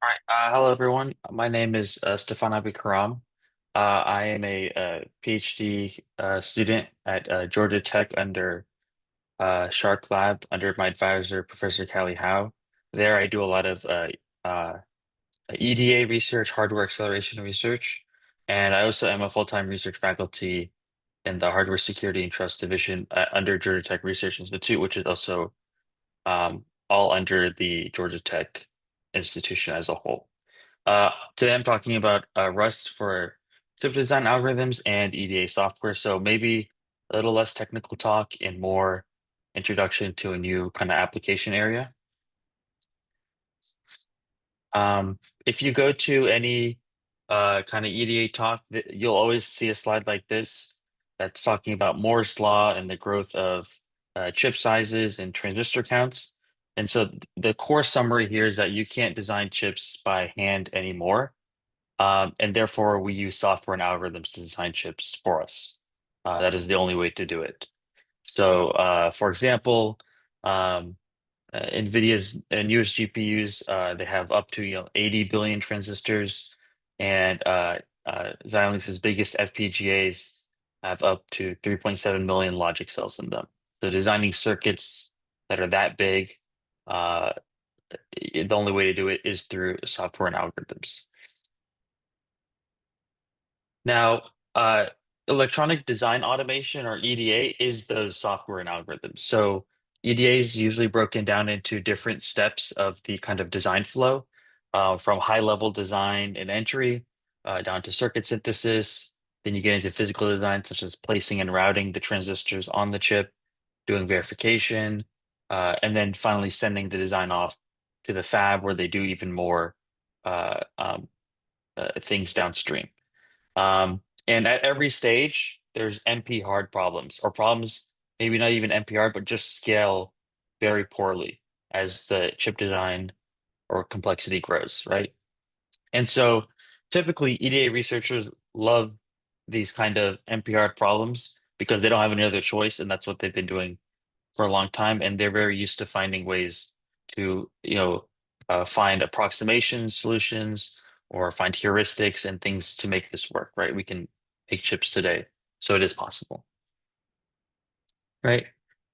All right. Hello, everyone. My name is Stefan Abi-Karam. I am a, PhD student at Georgia Tech under Shark Lab under my advisor, Professor Callie Howe. There, I do a lot of uh, EDA research, hardware acceleration research, and I also am a full-time research faculty in the Hardware Security and Trust Division under Georgia Tech Research Institute, which is also all under the Georgia Tech institution as a whole. Today I'm talking about Rust for chip design algorithms and EDA software. So maybe a little less technical talk and more introduction to a new kind of application area. If you go to any kind of EDA talk, you'll always see a slide like this that's talking about Moore's law and the growth of chip sizes and transistor counts. And so the core summary here is that you can't design chips by hand anymore. And therefore, we use software and algorithms to design chips for us. That is the only way to do it. So, for example, um, NVIDIA's newest GPUs, they have up to 80 billion transistors, and Xilinx's biggest FPGAs have up to 3.7 million logic cells in them. So designing circuits that are that big, uh, the only way to do it is through software and algorithms. Now, electronic design automation or EDA is those software and algorithms. So EDA is usually broken down into different steps of the kind of design flow, from high level design and entry down to circuit synthesis. Then you get into physical design, such as placing and routing the transistors on the chip, doing verification, and then finally sending the design off to the fab where they do even more uh, um, things downstream. And at every stage, there's NP hard problems or problems, maybe not even NP hard, but just scale very poorly as the chip design or complexity grows, right? And so typically EDA researchers love these kind of NP hard problems because they don't have any other choice, and that's what they've been doing for a long time. And they're very used to finding ways to, find approximation solutions or find heuristics and things to make this work, right? We can make chips today, so it is possible, right?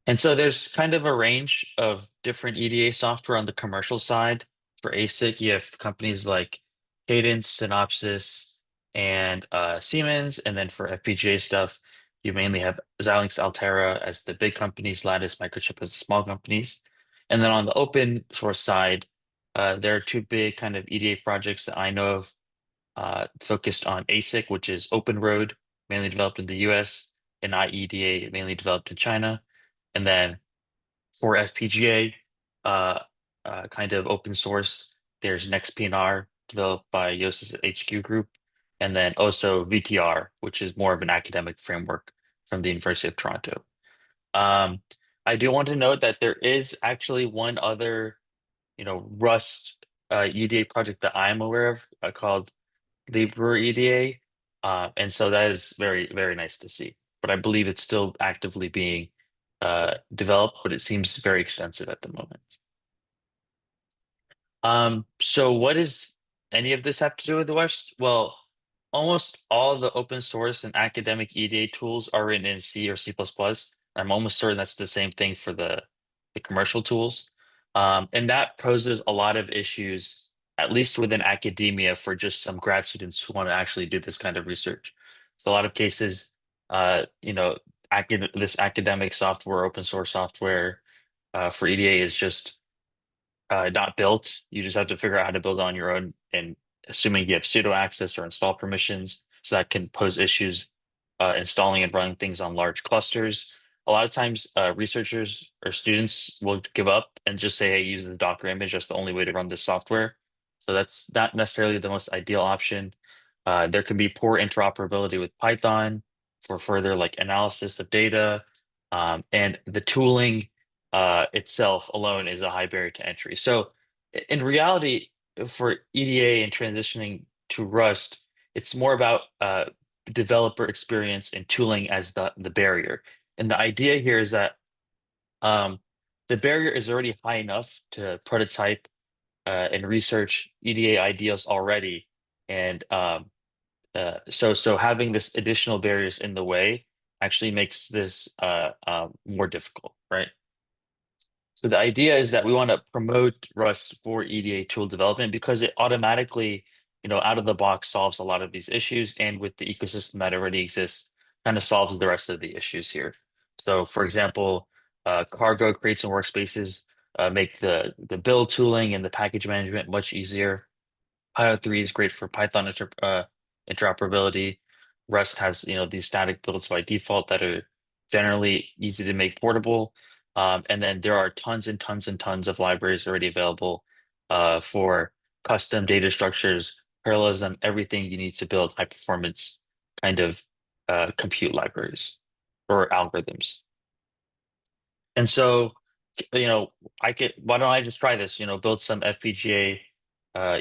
And so there's kind of a range of different EDA software on the commercial side. For ASIC, you have companies like Cadence, Synopsys, and Siemens. And then for FPGA stuff, you mainly have Xilinx, Altera as the big companies, Lattice, Microchip as the small companies. And then on the open source side, there are two big kind of EDA projects that I know of, focused on ASIC, which is Open Road, mainly developed in the US, and IEDA, mainly developed in China. And then for FPGA, uh, kind of open source, there's NextPNR developed by Yosys HQ Group, and then also VTR, which is more of an academic framework from the University of Toronto. Um, I do want to note that there is actually one other, Rust EDA project that I'm aware of, called Libra EDA. And so that is very, very nice to see. But I believe it's still actively being developed, but it seems very extensive at the moment. So what does any of this have to do with the West? Well, almost all of the open source and academic EDA tools are written in C or C++. I'm almost certain that's the same thing for the commercial tools. And that poses a lot of issues, at least within academia, for just some grad students who want to actually do this kind of research. So a lot of cases, uh, you know, this academic software, open source software, for EDA is just not built. You just have to figure out how to build it on your own, and assuming you have sudo access or install permissions, so that can pose issues installing and running things on large clusters. A lot of times, researchers or students will give up and just say, "Hey, use the Docker image. That's the only way to run this software." So that's not necessarily the most ideal option. There can be poor interoperability with Python for further like analysis of data, and the tooling itself alone is a high barrier to entry. So in reality, for EDA and transitioning to Rust, it's more about developer experience and tooling as the barrier. And the idea here is that um, the barrier is already high enough to prototype and research EDA ideals already, and so having this additional barriers in the way actually makes this more difficult, right? So the idea is that we want to promote Rust for EDA tool development because it automatically, out of the box solves a lot of these issues, and with the ecosystem that already exists, kind of solves the rest of the issues here. So, for example, Cargo creates and workspaces make the build tooling and the package management much easier. Pio 3 is great for Python interoperability. Rust has, these static builds by default that are generally easy to make portable. And then there are tons and tons and tons of libraries already available for custom data structures, parallelism, everything you need to build high performance kind of compute libraries or algorithms. And so, why don't I just try this, build some FPGA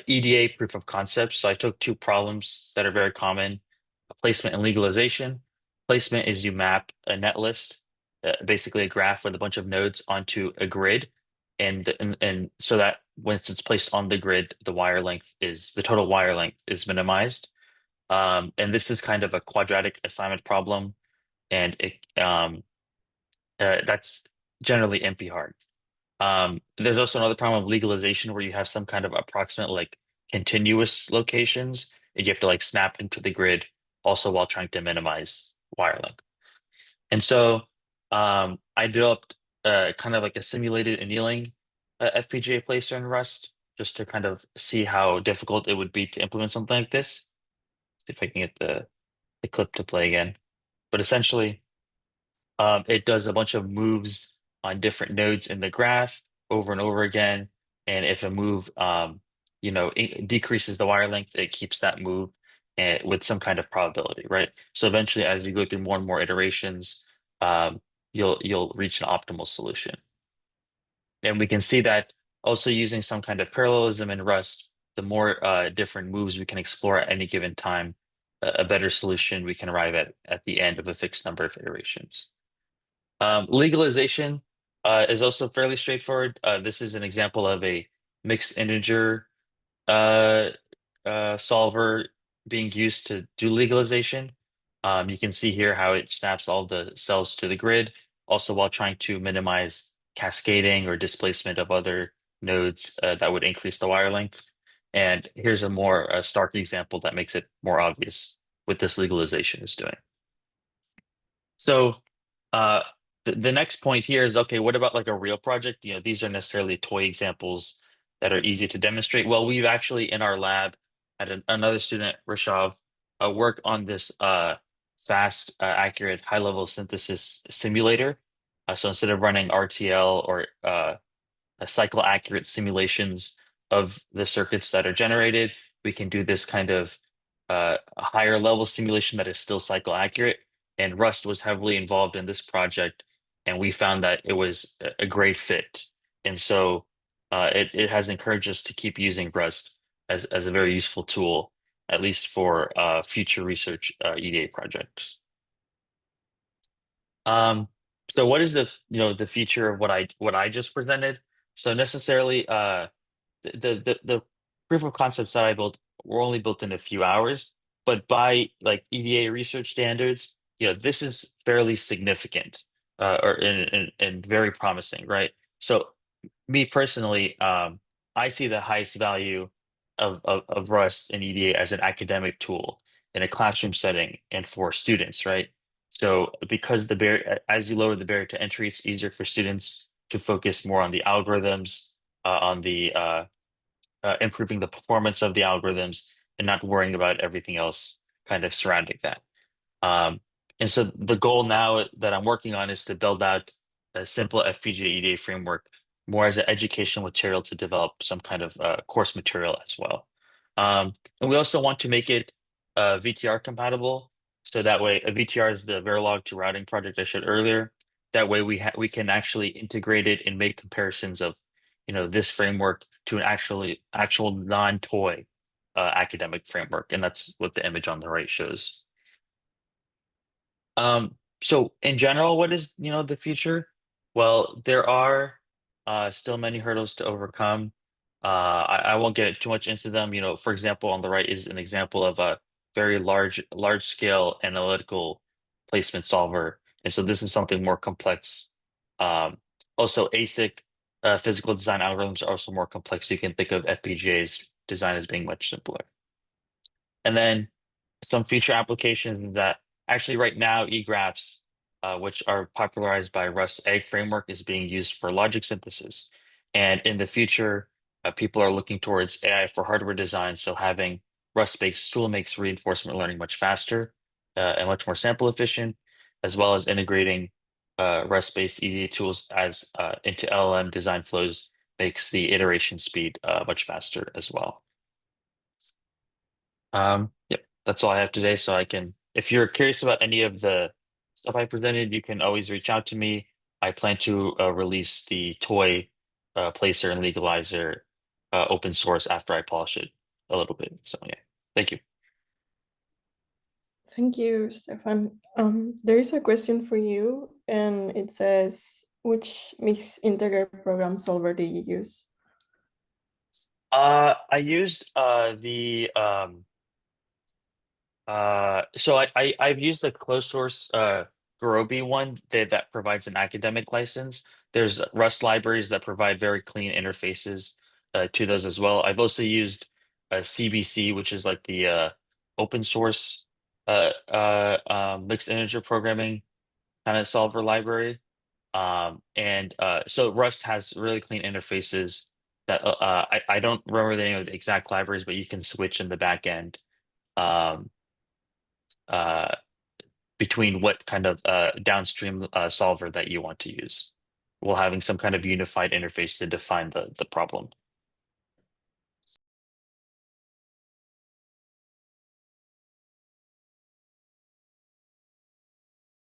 EDA proof of concepts. So I took two problems that are very common, placement and legalization. Placement is you map a net list, basically a graph with a bunch of nodes onto a grid. And so that once it's placed on the grid, the total wire length is minimized. And this is kind of a quadratic assignment problem, and that's generally NP hard. There's also another problem of legalization where you have some kind of approximate like continuous locations and you have to like snap into the grid also while trying to minimize wire length. And so I developed kind of like a simulated annealing FPGA placer in Rust just to kind of see how difficult it would be to implement something like this. See if I can get the clip to play again. But essentially, it does a bunch of moves on different nodes in the graph over and over again. And if a move, decreases the wire length, it keeps that move with some kind of probability, right? So eventually, as you go through more and more iterations, um, you'll reach an optimal solution. And we can see that also using some kind of parallelism in Rust, the more different moves we can explore at any given time, a better solution we can arrive at the end of a fixed number of iterations. Legalization is also fairly straightforward. This is an example of a mixed integer uh, solver being used to do legalization. You can see here how it snaps all the cells to the grid, also while trying to minimize cascading or displacement of other nodes that would increase the wire length. And here's a more stark example that makes it more obvious what this legalization is doing. So uh, the next point here is, okay, what about like a real project? These are necessarily toy examples that are easy to demonstrate. Well, we've actually in our lab had another student, Rishav, work on this fast, accurate, high-level synthesis simulator. So instead of running RTL or cycle accurate simulations of the circuits that are generated. We can do this kind of a higher level simulation that is still cycle accurate. And Rust was heavily involved in this project, and we found that it was a great fit. And so it has encouraged us to keep using Rust as a very useful tool, at least for future research EDA projects. Um, so what is the feature of what I just presented? So necessarily, the proof of concepts that I built were only built in a few hours, but by like EDA research standards, this is fairly significant, or and very promising, right? So me personally, I see the highest value of Rust and EDA as an academic tool in a classroom setting and for students, right? So because as you lower the barrier to entry, it's easier for students to focus more on the algorithms, on the improving the performance of the algorithms, and not worrying about everything else kind of surrounding that. Um, and so the goal now that I'm working on is to build out a simple FPGA EDA framework more as an educational material to develop some kind of course material as well. And we also want to make it VTR compatible. So that way, a VTR is the Verilog to routing project I showed earlier. That way we can actually integrate it and make comparisons of, this framework to an actual non-toy academic framework. And that's what the image on the right shows. So in general, what is, the future? Well, there are still many hurdles to overcome. I won't get too much into them. For example, on the right is an example of a very large scale analytical placement solver. And so this is something more complex. Um, Also ASIC physical design algorithms are also more complex. You can think of FPGA's design as being much simpler. And then some future applications that actually right now eGraphs, which are popularized by Rust egg framework, is being used for logic synthesis. And in the future, people are looking towards AI for hardware design. So having Rust-based tool makes reinforcement learning much faster and much more sample efficient, as well as integrating Rust-based EDA tools as into LLM design flows makes the iteration speed much faster as well. Yep, that's all I have today. So if you're curious about any of the stuff I presented, you can always reach out to me. I plan to release the toy placer and legalizer open source after I polish it a little bit. So yeah, thank you. Thank you, Stefan. There is a question for you, and it says, which mixed integer program solver do you use? I used the so I've used the closed source Gurobi one that provides an academic license. There's Rust libraries that provide very clean interfaces to those as well. I've also used CBC, which is like the open source mixed integer programming kind of solver library. And so Rust has really clean interfaces that I don't remember the name of the exact libraries, but you can switch in the back end. Um, uh, between what kind of downstream solver that you want to use, while having some kind of unified interface to define the problem.